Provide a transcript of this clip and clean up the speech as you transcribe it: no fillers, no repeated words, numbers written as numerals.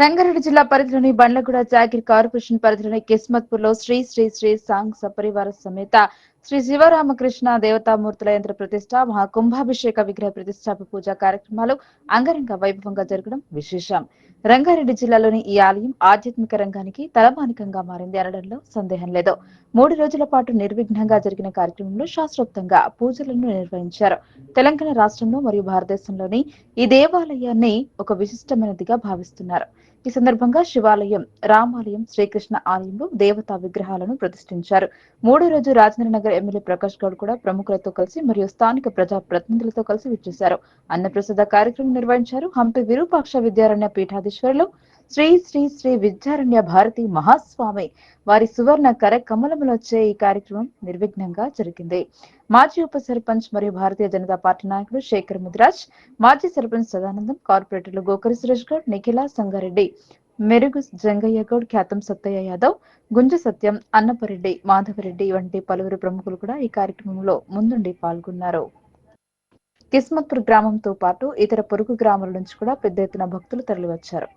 రంగారెడ్డి జిల్లా పరిధిలోని బండ్లగూడ జాగీర్ కార్పొరేషన్ పరిధిలోని కిస్మత్పూర్లో శ్రీ శ్రీ శ్రీ సాంగ్ సపరివార సమేత శ్రీ శివరామకృష్ణ దేవతామూర్తుల యంత్ర ప్రతిష్ట మహాకుంభాభిషేక విగ్రహ ప్రతిష్టాప పూజా కార్యక్రమాలు అంగరంగ వైభవంగా జరగడం విశేషం. రంగారెడ్డి జిల్లాలోని ఈ ఆలయం ఆధ్యాత్మిక రంగానికి తలమానికంగా మారింది అనడంలో సందేహం లేదు. 3 రోజుల పాటు నిర్విఘ్నంగా జరిగిన కార్యక్రమంలో శాస్త్రోక్తంగా పూజలను నిర్వహించారు. తెలంగాణ రాష్ట్రంలో మరియు భారతదేశంలోని ఈ దేవాలయాన్ని ఒక విశిష్టమైనదిగా భావిస్తున్నారు. ఈ సందర్భంగా శివాలయం, రామాలయం, శ్రీకృష్ణ ఆలయంలో దేవతా విగ్రహాలను ప్రతిష్ఠించారు. 3వ రోజు రాజేంద్రనగర్ ఎమ్మెల్యే ప్రకాష్ గౌడ్ కూడా ప్రముఖులతో కలిసి మరియు స్థానిక ప్రజా ప్రతినిధులతో కలిసి విచ్చేశారు. అన్నప్రసాద కార్యక్రమం నిర్వహించారు. హంపి విరూపాక్ష విద్యారణ్య పీఠాధీశ్వరులు శ్రీ శ్రీ శ్రీ విద్యారణ్య భారతి మహాస్వామి వారి సువర్ణ కర కమలములొచ్చే ఈ కార్యక్రమం నిర్విఘ్నంగా జరిగింది. మాజీ ఉప సర్పంచ్ మరియు భారతీయ జనతా పార్టీ నాయకుడు శేఖర్ ముదిరాజ్, మాజీ సర్పంచ్ సదానందం, కార్పొరేటర్లు గోకరి సురేష్ గౌడ్, నిఖిల, సంగారెడ్డి, మెరుగు జంగయ్య గౌడ్, ఖ్యాతం సత్తయ్య యాదవ్, గుంజ సత్యం, అన్నపరెడ్డి, మాధవరెడ్డి వంటి పలువురు ప్రముఖులు కూడా ఈ కార్యక్రమంలో ముందుండి పాల్గొన్నారు. కిస్మత్పూర్ గ్రామంతో పాటు ఇతర పొరుగు గ్రామాల నుంచి కూడా పెద్ద ఎత్తున భక్తులు తరలివచ్చారు.